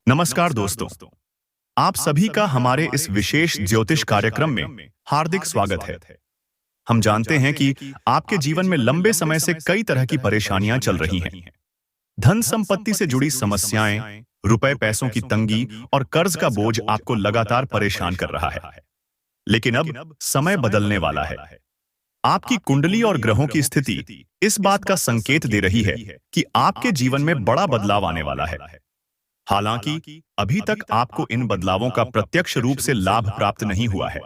नमस्कार दोस्तों, आप सभी का हमारे इस विशेष ज्योतिष कार्यक्रम में हार्दिक स्वागत है। हम जानते हैं कि आपके जीवन में लंबे समय से कई तरह की परेशानियां चल रही हैं। धन संपत्ति से जुड़ी समस्याएं, रुपए पैसों की तंगी और कर्ज का बोझ आपको लगातार परेशान कर रहा है। लेकिन अब समय बदलने वाला है। आपकी कुंडली और ग्रहों की स्थिति इस बात का संकेत दे रही है कि आपके जीवन में बड़ा बदलाव आने वाला है। हालांकि अभी तक आपको इन बदलावों का प्रत्यक्ष रूप से लाभ प्राप्त नहीं हुआ है,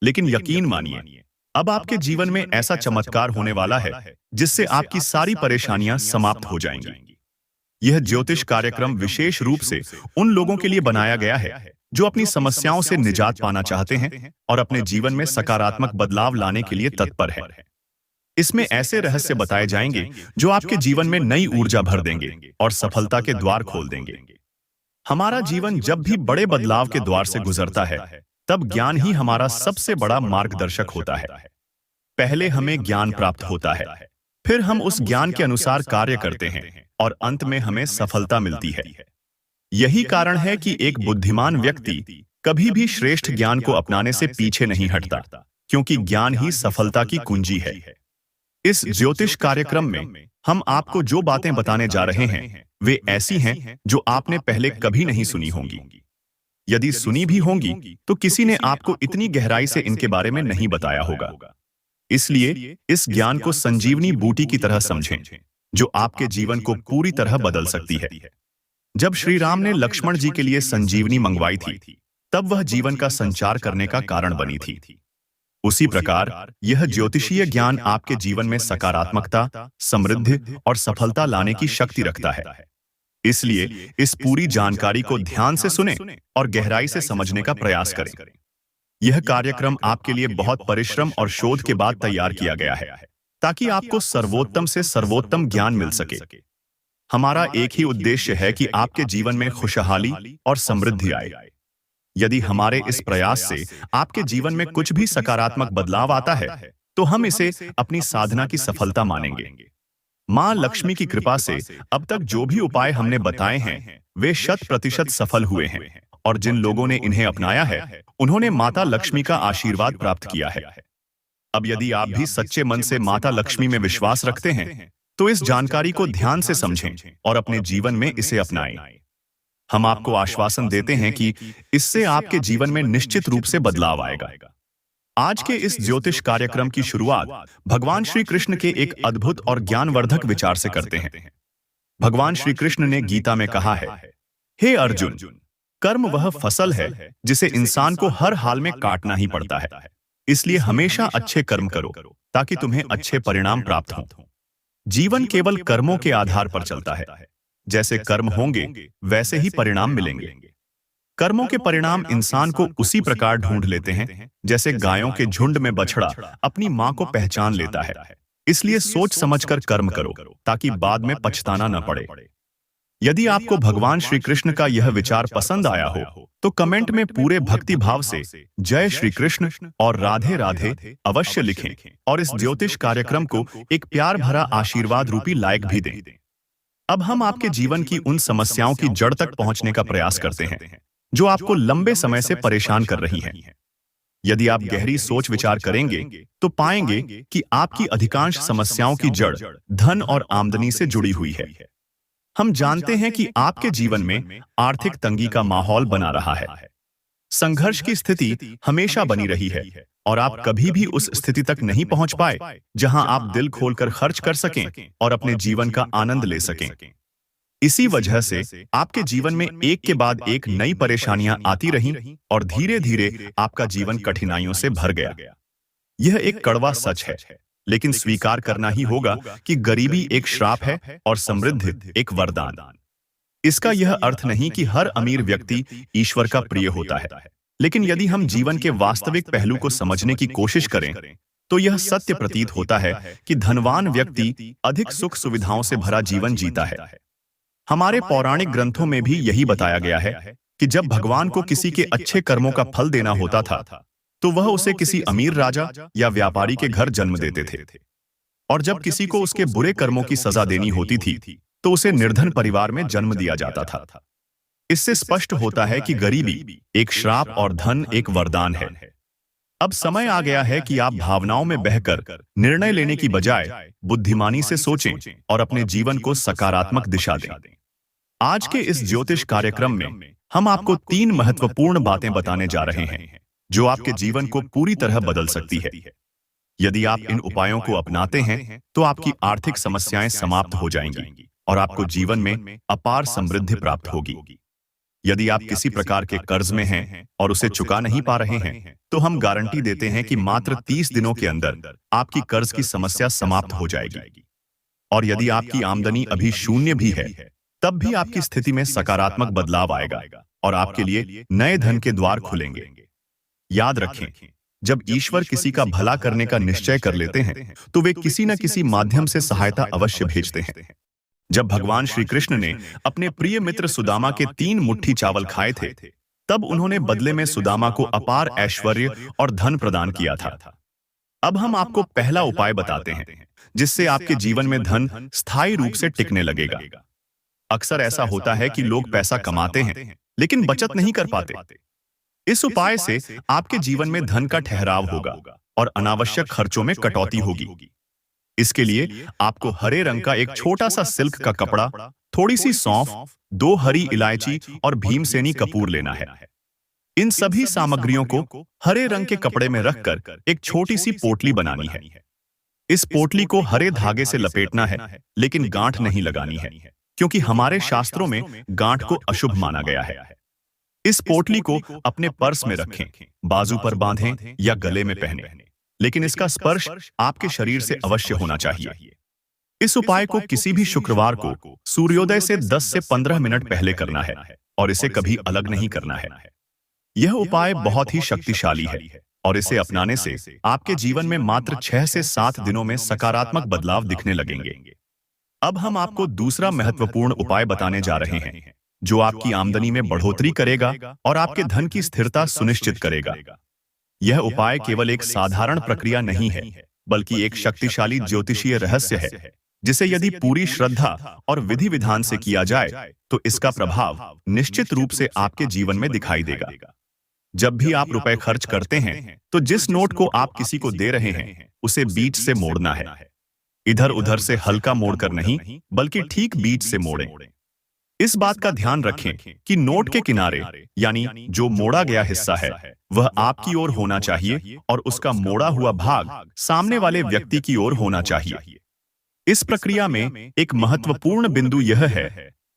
लेकिन यकीन मानिए, अब आपके जीवन में ऐसा चमत्कार होने वाला है जिससे आपकी सारी परेशानियां समाप्त हो जाएंगी। यह ज्योतिष कार्यक्रम विशेष रूप से उन लोगों के लिए बनाया गया है जो अपनी समस्याओं से निजात पाना चाहते हैं और अपने जीवन में सकारात्मक बदलाव लाने के लिए तत्पर है। इसमें ऐसे रहस्य बताए जाएंगे जो आपके जीवन में नई ऊर्जा भर देंगे और सफलता के द्वार खोल देंगे। हमारा जीवन जब भी बड़े बदलाव के द्वार से गुजरता है, तब ज्ञान ही हमारा सबसे बड़ा मार्गदर्शक होता है। पहले हमें ज्ञान प्राप्त होता है, फिर हम उस ज्ञान के अनुसार कार्य करते हैं और अंत में हमें सफलता मिलती है। यही कारण है कि एक बुद्धिमान व्यक्ति कभी भी श्रेष्ठ ज्ञान को अपनाने से पीछे नहीं हटता, क्योंकि ज्ञान ही सफलता की कुंजी है। इस ज्योतिष कार्यक्रम में हम आपको जो बातें बताने जा रहे हैं वे ऐसी हैं जो आपने पहले कभी नहीं सुनी होंगी। यदि सुनी भी होंगी तो किसी ने आपको इतनी गहराई से इनके बारे में नहीं बताया होगा। इसलिए इस ज्ञान को संजीवनी बूटी की तरह समझें, जो आपके जीवन को पूरी तरह बदल सकती है। जब श्री राम ने लक्ष्मण जी के लिए संजीवनी मंगवाई थी, तब वह जीवन का संचार करने का कारण बनी थी। उसी प्रकार यह ज्योतिषीय ज्ञान आपके जीवन में सकारात्मकता, समृद्धि और सफलता लाने की शक्ति रखता है। इसलिए इस पूरी जानकारी को ध्यान से सुनें और गहराई से समझने का प्रयास करें। यह कार्यक्रम आपके लिए बहुत परिश्रम और शोध के बाद तैयार किया गया है, ताकि आपको सर्वोत्तम से सर्वोत्तम ज्ञान मिल सके। हमारा एक ही उद्देश्य है कि आपके जीवन में खुशहाली और समृद्धि आए। यदि हमारे इस प्रयास से आपके जीवन में कुछ भी सकारात्मक बदलाव आता है, तो हम इसे अपनी साधना की सफलता मानेंगे। मां लक्ष्मी की कृपा से अब तक जो भी उपाय हमने बताए हैं, वे 100% सफल हुए हैं, और जिन लोगों ने इन्हें अपनाया है, उन्होंने माता लक्ष्मी का आशीर्वाद प्राप्त किया है। अब यदि आप भी सच्चे मन से माता लक्ष्मी में विश्वास रखते हैं, तो इस जानकारी को ध्यान से समझें और अपने जीवन में इसे अपनाएं। हम आपको आश्वासन देते हैं कि इससे आपके जीवन में निश्चित रूप से बदलाव आएगा। आज के इस ज्योतिष कार्यक्रम की शुरुआत भगवान श्री कृष्ण के एक अद्भुत और ज्ञानवर्धक विचार से करते हैं। भगवान श्री कृष्ण ने गीता में कहा है, हे अर्जुन, कर्म वह फसल है जिसे इंसान को हर हाल में काटना ही पड़ता है। इसलिए हमेशा अच्छे कर्म करो, ताकि तुम्हें अच्छे परिणाम प्राप्त हों। जीवन केवल कर्मों के आधार पर चलता है। जैसे कर्म होंगे, वैसे ही परिणाम मिलेंगे। कर्मों के परिणाम इंसान को उसी प्रकार ढूंढ लेते हैं, जैसे गायों के झुंड में बछड़ा अपनी मां को पहचान लेता है। इसलिए सोच समझकर कर्म करो, ताकि बाद में पछताना न पड़े। यदि आपको भगवान श्री कृष्ण का यह विचार पसंद आया हो, तो कमेंट में पूरे भक्ति भाव से जय श्री कृष्ण और राधे राधे अवश्य लिखें, और इस ज्योतिष कार्यक्रम को एक प्यार भरा आशीर्वाद रूपी लाइक भी दें। अब हम आपके जीवन की उन समस्याओं की जड़ तक पहुंचने का प्रयास करते हैं, जो आपको लंबे समय से परेशान कर रही हैं। यदि आप गहरी सोच विचार करेंगे, तो पाएंगे कि आपकी अधिकांश समस्याओं की जड़ धन और आमदनी से जुड़ी हुई है। हम जानते हैं कि आपके जीवन में आर्थिक तंगी का माहौल बना रहा है। संघर्ष की स्थिति हमेशा बनी रही है, और आप कभी भी उस स्थिति तक नहीं पहुंच पाए जहां आप दिल खोलकर खर्च कर सकें और अपने जीवन का आनंद ले सकें। इसी वजह से आपके जीवन में एक के बाद एक नई परेशानियां आती रहीं, और धीरे धीरे आपका जीवन कठिनाइयों से भर गया। यह एक कड़वा सच है, लेकिन स्वीकार करना ही होगा कि गरीबी एक श्राप है और समृद्धि एक वरदान। इसका यह अर्थ नहीं कि हर अमीर व्यक्ति ईश्वर का प्रिय होता है, लेकिन यदि हम जीवन के वास्तविक पहलू को समझने की कोशिश करें, तो यह सत्य प्रतीत होता है कि धनवान व्यक्ति अधिक सुख सुविधाओं से भरा जीवन जीता है। हमारे पौराणिक ग्रंथों में भी यही बताया गया है कि जब भगवान को किसी के अच्छे कर्मों का फल देना होता था, तो वह उसे किसी अमीर राजा या व्यापारी के घर जन्म देते थे, और जब किसी को उसके बुरे कर्मों की सजा देनी होती थी, तो उसे निर्धन परिवार में जन्म दिया जाता था। इससे स्पष्ट होता है कि गरीबी एक श्राप और धन एक वरदान है। अब समय आ गया है कि आप भावनाओं में बहकर निर्णय लेने की बजाय बुद्धिमानी से सोचें और अपने जीवन को सकारात्मक दिशा दें। आज के इस ज्योतिष कार्यक्रम में हम आपको 3 महत्वपूर्ण बातें बताने जा रहे हैं जो आपके जीवन को पूरी तरह बदल सकती है। यदि आप इन उपायों को अपनाते हैं तो आपकी आर्थिक समस्याएं समाप्त हो जाएंगी और आपको जीवन में अपार समृद्धि प्राप्त होगी। यदि आप किसी प्रकार के कर्ज में हैं और उसे चुका नहीं पा रहे हैं, तो हम गारंटी देते हैं कि मात्र 30 दिनों के अंदर आपकी कर्ज की समस्या समाप्त हो जाएगी। और यदि आपकी आमदनी अभी शून्य भी है, तब भी आपकी स्थिति में सकारात्मक बदलाव आएगा और आपके लिए नए धन के द्वार खुलेंगे। याद रखें, जब ईश्वर किसी का भला करने का निश्चय कर लेते हैं, तो वे किसी न किसी माध्यम से सहायता अवश्य भेजते हैं। जब भगवान श्री कृष्ण ने अपने प्रिय मित्र सुदामा के 3 मुट्ठी चावल खाए थे, तब उन्होंने बदले में सुदामा को अपार ऐश्वर्य और धन प्रदान किया था। अब हम आपको पहला उपाय बताते हैं जिससे आपके जीवन में धन स्थायी रूप से टिकने लगेगा। अक्सर ऐसा होता है कि लोग पैसा कमाते हैं लेकिन बचत नहीं कर पाते। इस उपाय से आपके जीवन में धन का ठहराव होगा और अनावश्यक खर्चों में कटौती होगी। इसके लिए आपको हरे रंग का एक छोटा सा सिल्क का कपड़ा, थोड़ी सी सौंफ, 2 हरी इलायची और भीमसेनी कपूर लेना है। इन सभी सामग्रियों को हरे रंग के कपड़े में रखकर एक छोटी सी पोटली बनानी है। इस पोटली को हरे धागे से लपेटना है, लेकिन गांठ नहीं लगानी है, क्योंकि हमारे शास्त्रों में गांठ को अशुभ माना गया है। इस पोटली को अपने पर्स में रखें, बाजू पर बांधें या गले में पहने, लेकिन इसका स्पर्श आपके शरीर से अवश्य होना चाहिए। इस उपाय को किसी भी शुक्रवार को सूर्योदय से 10 से 15 मिनट पहले करना है और इसे कभी अलग नहीं करना है। यह उपाय बहुत ही शक्तिशाली है और इसे अपनाने से आपके जीवन में मात्र 6 से 7 दिनों में सकारात्मक बदलाव दिखने लगेंगे। अब हम आपको दूसरा महत्वपूर्ण उपाय बताने जा रहे हैं जो आपकी आमदनी में बढ़ोतरी करेगा और आपके धन की स्थिरता सुनिश्चित करेगा। यह उपाय केवल एक साधारण प्रक्रिया नहीं है, बल्कि एक शक्तिशाली ज्योतिषीय रहस्य है, जिसे यदि पूरी श्रद्धा और विधि विधान से किया जाए तो इसका प्रभाव निश्चित रूप से आपके जीवन में दिखाई देगा। जब भी आप रुपए खर्च करते हैं, तो जिस नोट को आप किसी को दे रहे हैं, उसे बीच से मोड़ना है। इधर उधर से हल्का मोड़कर नहीं, बल्कि ठीक बीच से मोड़ें। इस बात का ध्यान रखें कि नोट के किनारे, यानी जो मोड़ा गया हिस्सा है, वह आपकी ओर होना चाहिए और उसका मोड़ा हुआ भाग सामने वाले व्यक्ति की ओर होना चाहिए। इस प्रक्रिया में एक महत्वपूर्ण बिंदु यह है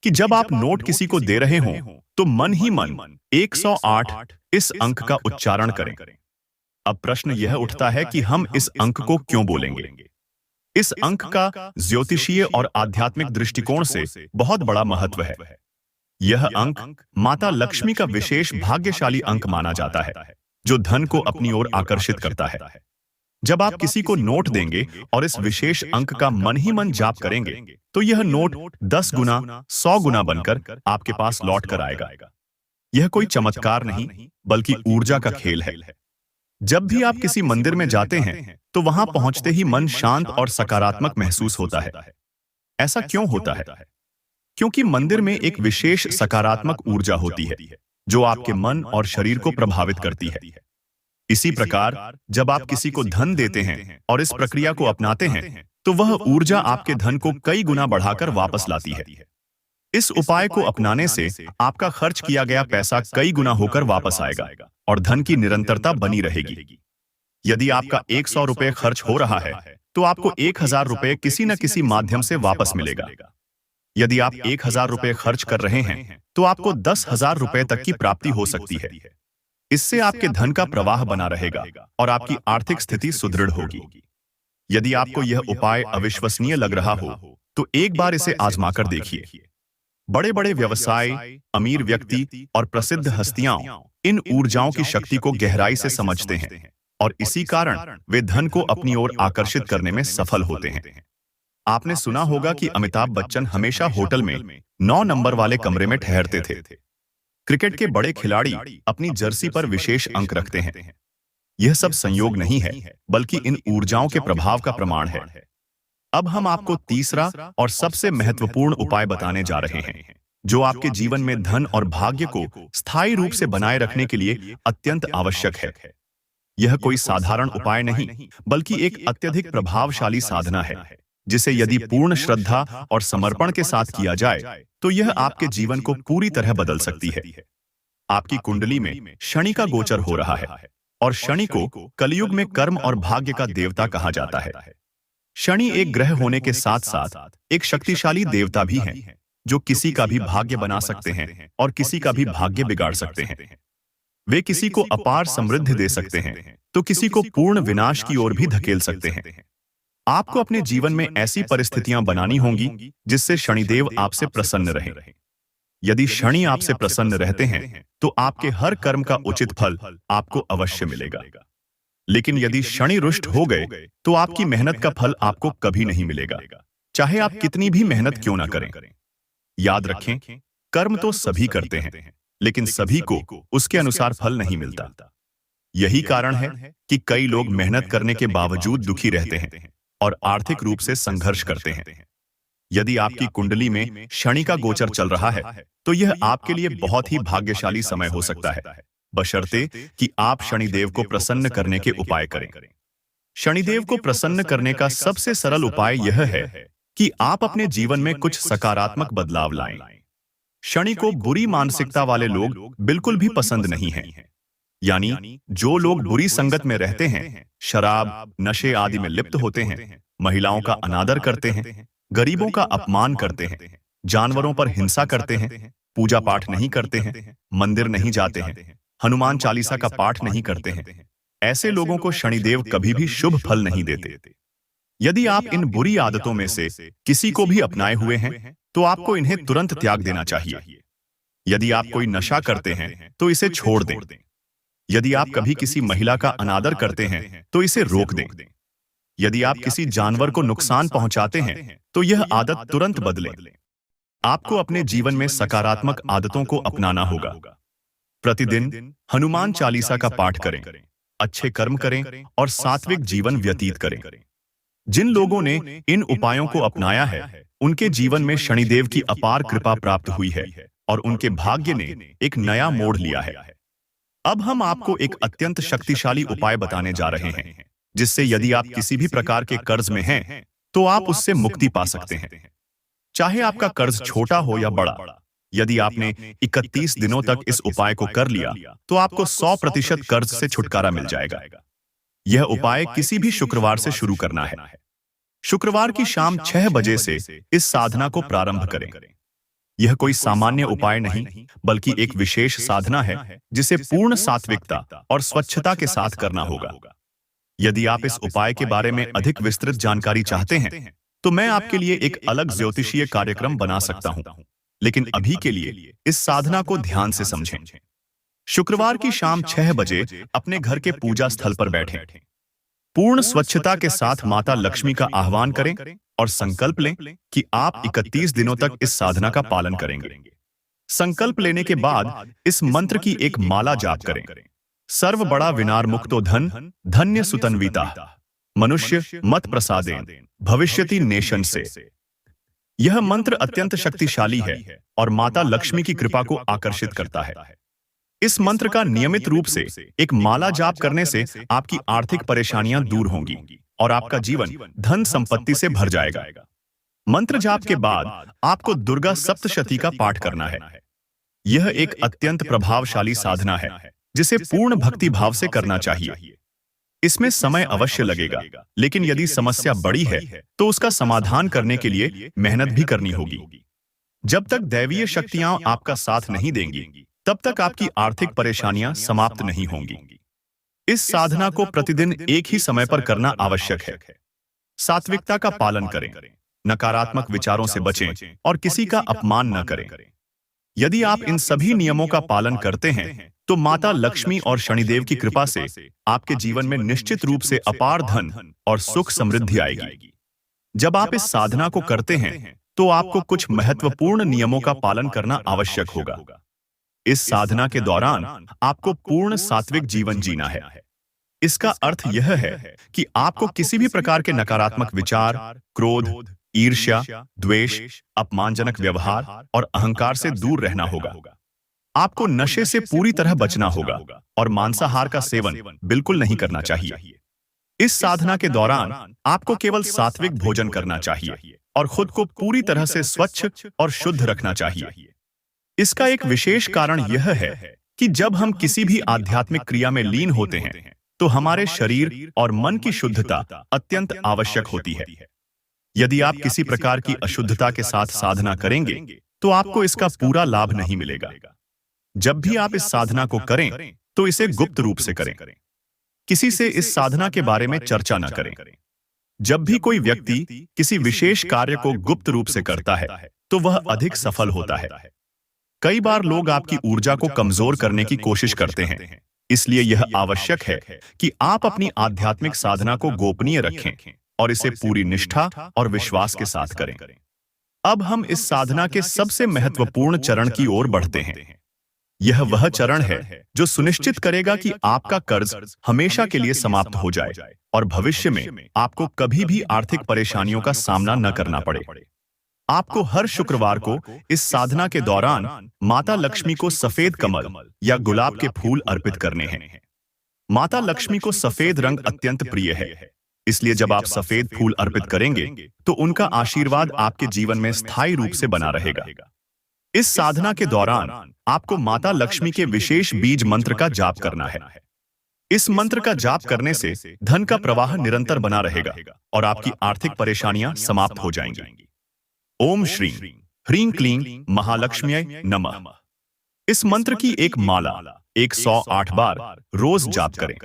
कि जब आप नोट किसी को दे रहे हों, तो मन ही मन 108 इस अंक का उच्चारण करें। अब प्रश्न यह उठता है कि हम इस अंक को क्यों बोलेंगे? इस अंक का ज्योतिषीय और आध्यात्मिक दृष्टिकोण से बहुत बड़ा महत्व है। यह अंक माता लक्ष्मी का विशेष भाग्यशाली अंक माना जाता है, जो धन को अपनी ओर आकर्षित करता है। जब आप किसी को नोट देंगे और इस विशेष अंक का मन ही मन जाप करेंगे, तो यह नोट 10 गुना, 100 गुना बनकर आपके पास लौट कर आएगा। यह कोई चमत्कार नहीं, बल्कि ऊर्जा का खेल है। जब भी आप किसी मंदिर में जाते हैं, तो वहां पहुंचते ही मन शांत और सकारात्मक महसूस होता है। ऐसा क्यों होता है? क्योंकि मंदिर में एक विशेष सकारात्मक ऊर्जा होती है, जो आपके मन और शरीर को प्रभावित करती है। इसी प्रकार जब आप किसी को धन देते हैं और इस प्रक्रिया को अपनाते हैं, तो वह ऊर्जा आपके धन को कई गुना बढ़ाकर वापस लाती है। इस उपाय को अपनाने से आपका खर्च किया गया पैसा कई गुना होकर वापस आएगा और धन की निरंतरता बनी रहेगी। यदि आपका 100 रुपए खर्च हो रहा है, तो आपको 1000 रुपए किसी न किसी माध्यम से वापस मिलेगा। यदि आप 1000 रुपए खर्च कर रहे हैं, तो आपको 10,000 रुपए तक की प्राप्ति हो सकती है। इससे आपके धन का प्रवाह बना रहेगा और आपकी आर्थिक स्थिति सुदृढ़ होगी। यदि आपको यह उपाय अविश्वसनीय लग रहा हो, तो एक बार इसे आजमाकर देखिए। बड़े बड़े व्यवसाय, अमीर व्यक्ति और प्रसिद्ध हस्तियां इन ऊर्जाओं की शक्ति को गहराई से समझते हैं और इसी कारण वे धन को अपनी ओर आकर्षित करने में सफल होते हैं। आपने सुना होगा कि अमिताभ बच्चन हमेशा होटल में 9 नंबर वाले कमरे में ठहरते थे। क्रिकेट के बड़े खिलाड़ी अपनी जर्सी पर विशेष अंक रखते हैं। यह सब संयोग नहीं है, बल्कि इन ऊर्जाओं के प्रभाव का प्रमाण है। अब हम आपको तीसरा और सबसे महत्वपूर्ण उपाय बताने जा रहे हैं, जो आपके जीवन में धन और भाग्य को स्थायी रूप से बनाए रखने के लिए अत्यंत आवश्यक है। यह कोई साधारण उपाय नहीं, बल्कि एक अत्यधिक प्रभावशाली साधना है, जिसे यदि पूर्ण श्रद्धा और समर्पण के साथ किया जाए तो यह आपके जीवन को पूरी तरह बदल सकती है। आपकी कुंडली में शनि का गोचर हो रहा है, और शनि को कलयुग में कर्म और भाग्य का देवता कहा जाता है। शनि एक ग्रह होने के साथ साथ एक शक्तिशाली देवता भी है, जो किसी का भी भाग्य बना सकते हैं और किसी का भी भाग्य बिगाड़ सकते हैं। वे किसी को अपार समृद्धि दे सकते हैं तो किसी को पूर्ण विनाश की ओर भी धकेल सकते हैं। आपको अपने जीवन में ऐसी परिस्थितियां बनानी होंगी जिससे शनिदेव आपसे प्रसन्न रहे। यदि शनि आपसे प्रसन्न रहते हैं तो आपके हर कर्म का उचित फल आपको अवश्य मिलेगा। लेकिन यदि शनि रुष्ट हो गए तो आपकी मेहनत का फल आपको कभी नहीं मिलेगा, चाहे आप कितनी भी मेहनत क्यों ना करें। याद रखें, कर्म तो सभी करते हैं, लेकिन सभी को उसके अनुसार फल नहीं मिलता। यही कारण है कि कई लोग मेहनत करने के बावजूद दुखी रहते हैं और आर्थिक रूप से संघर्ष करते हैं। यदि आपकी कुंडली में शनि का गोचर चल रहा है तो यह आपके लिए बहुत ही भाग्यशाली समय हो सकता है, बशर्ते कि आप शनिदेव को प्रसन्न करने के उपाय करें। शनिदेव को प्रसन्न करने का सबसे सरल उपाय यह है कि आप अपने जीवन में कुछ सकारात्मक बदलाव लाएं। शनि को बुरी मानसिकता वाले लोग बिल्कुल भी पसंद नहीं हैं। यानी जो लोग बुरी संगत में रहते हैं, शराब, नशे आदि में लिप्त होते हैं, महिलाओं का अनादर करते हैं, गरीबों का अपमान करते हैं, जानवरों पर हिंसा करते हैं, पूजा पाठ नहीं करते हैं, मंदिर नहीं जाते हैं, हनुमान चालीसा का पाठ नहीं करते हैं, ऐसे लोगों को शनिदेव कभी भी शुभ फल नहीं देते। यदि आप इन बुरी आदतों में से किसी को भी अपनाए हुए हैं तो आपको इन्हें तुरंत त्याग देना चाहिए। यदि आप कोई नशा करते हैं तो इसे छोड़ दें। यदि आप कभी किसी महिला का अनादर करते हैं तो इसे रोक दें। यदि आप किसी जानवर को नुकसान पहुंचाते हैं तो यह आदत तुरंत बदलें। आपको अपने जीवन में सकारात्मक आदतों को अपनाना होगा। प्रतिदिन हनुमान चालीसा का पाठ करें, अच्छे कर्म करें और सात्विक जीवन व्यतीत करें। जिन लोगों ने इन उपायों को अपनाया है, उनके जीवन में शनिदेव की अपार कृपा प्राप्त हुई है और उनके भाग्य ने एक नया मोड़ लिया है। अब हम आपको एक अत्यंत शक्तिशाली उपाय बताने जा रहे हैं, जिससे यदि आप किसी भी प्रकार के कर्ज में हैं, तो आप उससे मुक्ति पा सकते हैं। चाहे आपका कर्ज छोटा हो या बड़ा, यदि आपने 31 दिनों तक इस उपाय को कर लिया, तो आपको 100% कर्ज से छुटकारा मिल जाएगा। यह उपाय किसी भी शुक्रवार से शुरू करना है। शुक्रवार की शाम 6 बजे से इस साधना को प्रारंभ करें। यह कोई सामान्य उपाय नहीं, बल्कि एक विशेष साधना है जिसे पूर्ण सात्विकता और स्वच्छता के साथ करना होगा। यदि आप इस उपाय के बारे में अधिक विस्तृत जानकारी चाहते हैं, तो मैं आपके लिए एक अलग ज्योतिषीय कार्यक्रम बना सकता हूं, लेकिन अभी के लिए इस साधना को ध्यान से समझें। शुक्रवार की शाम 6 बजे अपने घर के पूजा स्थल पर बैठें। पूर्ण स्वच्छता के साथ माता लक्ष्मी का आह्वान करें और संकल्प लें कि आप 31 दिनों तक इस साधना का पालन करेंगे। संकल्प लेने के बाद इस मंत्र की एक माला जाप करें। सर्व बड़ा विनार मुक्तो धन धन्य सुतन्विता मनुष्य मत प्रसादेन भविष्यति नेशन से। यह मंत्र अत्यंत शक्तिशाली है और माता लक्ष्मी की कृपा को आकर्षित करता है। इस मंत्र का नियमित रूप से एक माला जाप करने से आपकी आर्थिक परेशानियां दूर होंगी और आपका जीवन धन संपत्ति से भर जाएगा। मंत्र जाप के बाद आपको दुर्गा सप्तशती का पाठ करना है। यह एक अत्यंत प्रभावशाली साधना है जिसे पूर्ण भक्ति भाव से करना चाहिए। इसमें समय अवश्य लगेगा, लेकिन यदि समस्या बड़ी है तो उसका समाधान करने के लिए मेहनत भी करनी होगी। जब तक दैवीय शक्तियां आपका साथ नहीं देंगी, तब तक आपकी आर्थिक परेशानियां समाप्त नहीं होंगी। इस साधना को प्रतिदिन एक ही समय पर करना आवश्यक है। सात्विकता का पालन करें, नकारात्मक विचारों से बचें और किसी का अपमान न करें। यदि आप इन सभी नियमों का पालन करते हैं, तो माता लक्ष्मी और शनिदेव की कृपा से आपके जीवन में निश्चित रूप से अपार धन और सुख समृद्धि आएगी। जब आप इस साधना को करते हैं, तो आपको कुछ महत्वपूर्ण नियमों का पालन करना आवश्यक होगा। इस साधना के दौरान आपको पूर्ण सात्विक जीवन जीना है। इसका अर्थ यह है कि आपको किसी भी प्रकार के नकारात्मक विचार, क्रोध, ईर्ष्या, द्वेष, अपमानजनक व्यवहार और अहंकार से दूर रहना होगा। आपको नशे से पूरी तरह बचना होगा और मांसाहार का सेवन बिल्कुल नहीं करना चाहिए। इस साधना के दौरान आपको केवल सात्विक भोजन करना चाहिए और खुद को पूरी तरह से स्वच्छ और शुद्ध रखना चाहिए। इसका एक विशेष कारण यह है कि जब हम किसी भी आध्यात्मिक क्रिया में लीन होते हैं तो हमारे शरीर और मन की शुद्धता अत्यंत आवश्यक होती है। यदि आप किसी प्रकार की अशुद्धता के साथ साधना करेंगे तो आपको इसका पूरा लाभ नहीं मिलेगा। जब भी आप इस साधना को करें तो इसे गुप्त रूप से करें। किसी से इस साधना के बारे में चर्चा न करें। जब भी कोई व्यक्ति किसी विशेष कार्य को गुप्त रूप से करता है तो वह अधिक सफल होता है। कई बार लोग आपकी ऊर्जा को कमजोर करने की कोशिश करते हैं, इसलिए यह आवश्यक है कि आप अपनी आध्यात्मिक साधना को गोपनीय रखें और इसे पूरी निष्ठा और विश्वास के साथ करें। अब हम इस साधना के सबसे महत्वपूर्ण चरण की ओर बढ़ते हैं। यह वह चरण है जो सुनिश्चित करेगा कि आपका कर्ज हमेशा के लिए समाप्त हो जाए और भविष्य में आपको कभी भी आर्थिक परेशानियों का सामना न करना पड़े। आपको हर शुक्रवार को इस साधना के दौरान माता लक्ष्मी को सफेद कमल या गुलाब के फूल अर्पित करने हैं। माता लक्ष्मी को सफेद रंग अत्यंत प्रिय है, इसलिए जब आप सफेद फूल अर्पित करेंगे तो उनका आशीर्वाद आपके जीवन में स्थायी रूप से बना रहेगा। इस साधना के दौरान आपको माता लक्ष्मी के विशेष बीज मंत्र का जाप करना है। इस मंत्र का जाप करने से धन का प्रवाह निरंतर बना रहेगा और आपकी आर्थिक परेशानियां समाप्त हो जाएंगी। ओम श्रीं ह्रीं क्लीं महालक्ष्म्यै नमः। इस मंत्र की एक माला 108 बार रोज जाप करें।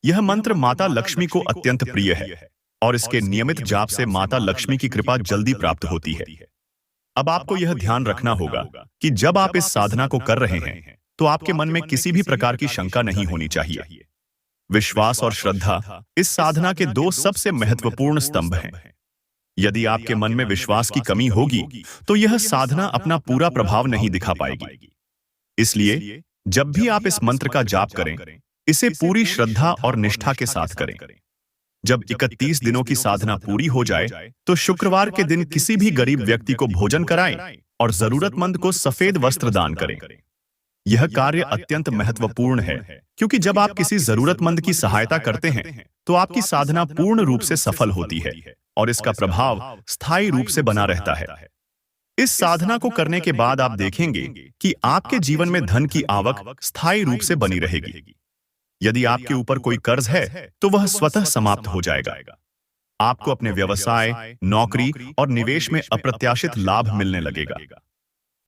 यह मंत्र माता लक्ष्मी को अत्यंत प्रिय है और इसके नियमित जाप से माता लक्ष्मी की कृपा जल्दी प्राप्त होती है। अब आपको यह ध्यान रखना होगा कि जब आप इस साधना को कर रहे हैं तो आपके मन में किसी भी प्रकार की शंका नहीं होनी चाहिए। विश्वास और श्रद्धा इस साधना के दो सबसे महत्वपूर्ण स्तंभ हैं। यदि आपके मन में विश्वास की कमी होगी तो यह साधना अपना पूरा प्रभाव नहीं दिखा पाएगी। इसलिए जब भी आप इस मंत्र का जाप करें, इसे पूरी श्रद्धा और निष्ठा के साथ करें। जब 31 दिनों की साधना पूरी हो जाए तो शुक्रवार के दिन किसी भी गरीब व्यक्ति को भोजन कराएं और जरूरतमंद को सफेद वस्त्र दान करें। यह कार्य अत्यंत महत्वपूर्ण है क्योंकि जब आप किसी जरूरतमंद की सहायता करते हैं तो आपकी साधना पूर्ण रूप से सफल होती है और इसका प्रभाव स्थायी रूप से बना रहता है। इस साधना को करने के बाद आप देखेंगे कि आपके जीवन में धन की आवक स्थायी रूप से बनी रहेगी। यदि आपके ऊपर कोई कर्ज है तो वह स्वतः समाप्त हो जाएगा। आपको अपने व्यवसाय, नौकरी और निवेश में अप्रत्याशित लाभ मिलने लगेगा।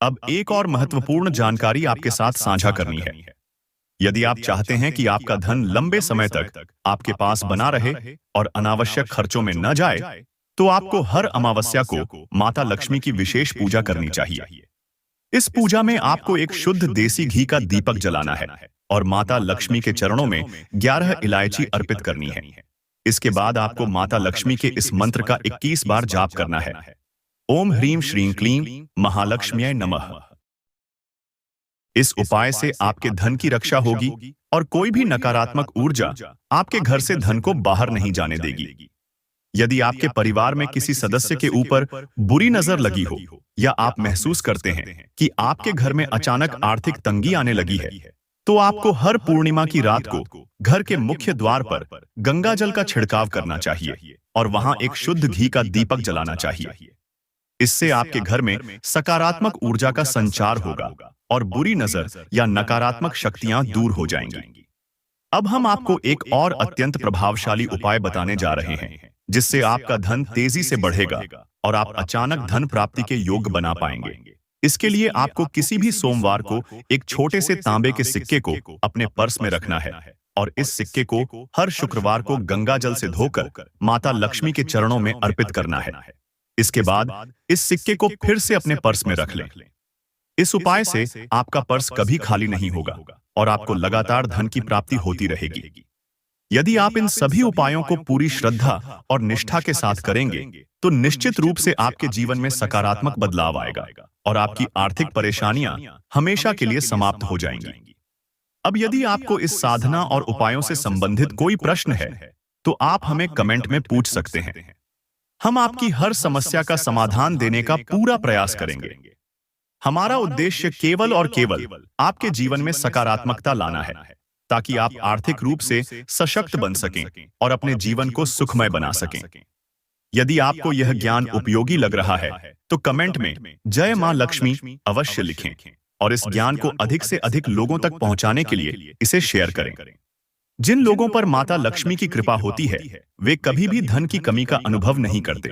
अब एक और महत्वपूर्ण जानकारी आपके साथ साझा करनी है। यदि आप चाहते हैं कि आपका धन लंबे समय तक आपके पास बना रहे और अनावश्यक खर्चों में न जाए, तो आपको हर अमावस्या को माता लक्ष्मी की विशेष पूजा करनी चाहिए। इस पूजा में आपको एक शुद्ध देसी घी का दीपक जलाना है और माता लक्ष्मी के चरणों में 11 इलायची अर्पित करनी है। इसके बाद आपको माता लक्ष्मी के इस मंत्र का 21 बार जाप करना है। ओम ह्रीं श्रीं क्लीं महालक्ष्म्यै नमः। इस उपाय से आपके धन की रक्षा होगी और कोई भी नकारात्मक ऊर्जा आपके घर से धन को बाहर नहीं जाने देगी। यदि आपके परिवार में किसी सदस्य के ऊपर बुरी नजर लगी हो या आप महसूस करते हैं कि आपके घर में अचानक आर्थिक तंगी आने लगी है, तो आपको हर पूर्णिमा की रात को घर के मुख्य द्वार पर गंगा जल का छिड़काव करना चाहिए और वहां एक शुद्ध घी का दीपक जलाना चाहिए। इससे आपके घर में सकारात्मक ऊर्जा का संचार होगा और बुरी नजर या नकारात्मक शक्तियां दूर हो जाएंगी। अब हम आपको एक और अत्यंत प्रभावशाली उपाय बताने जा रहे हैं जिससे आपका धन तेजी से बढ़ेगा और आप अचानक धन प्राप्ति के योग्य बना पाएंगे। इसके लिए आपको किसी भी सोमवार को एक छोटे से तांबे के सिक्के को अपने पर्स में रखना है और इस सिक्के को हर शुक्रवार को गंगा जल से धोकर माता लक्ष्मी के चरणों में अर्पित करना है। इसके बाद इस सिक्के को फिर से अपने पर्स में रख लें। इस उपाय से आपका पर्स कभी खाली नहीं होगा और आपको लगातार धन की प्राप्ति होती रहेगी। यदि आप इन सभी उपायों को पूरी श्रद्धा और निष्ठा के साथ करेंगे तो निश्चित रूप से आपके जीवन में सकारात्मक बदलाव आएगा और आपकी आर्थिक परेशानियां हमेशा के लिए समाप्त हो जाएंगी। अब यदि आपको इस साधना और उपायों से संबंधित कोई प्रश्न है तो आप हमें कमेंट में पूछ सकते हैं। हम आपकी हर समस्या का समाधान देने का पूरा प्रयास करेंगे। हमारा उद्देश्य केवल और केवल आपके जीवन में सकारात्मकता लाना है, ताकि आप आर्थिक रूप से सशक्त बन सकें और अपने जीवन को सुखमय बना सकें। यदि आपको यह ज्ञान उपयोगी लग रहा है, तो कमेंट में जय मां लक्ष्मी अवश्य लिखें और इस ज्ञान को अधिक से अधिक लोगों तक पहुंचाने के लिए इसे शेयर करें। जिन लोगों पर माता लक्ष्मी की कृपा होती है, वे कभी भी धन की कमी का अनुभव नहीं करते।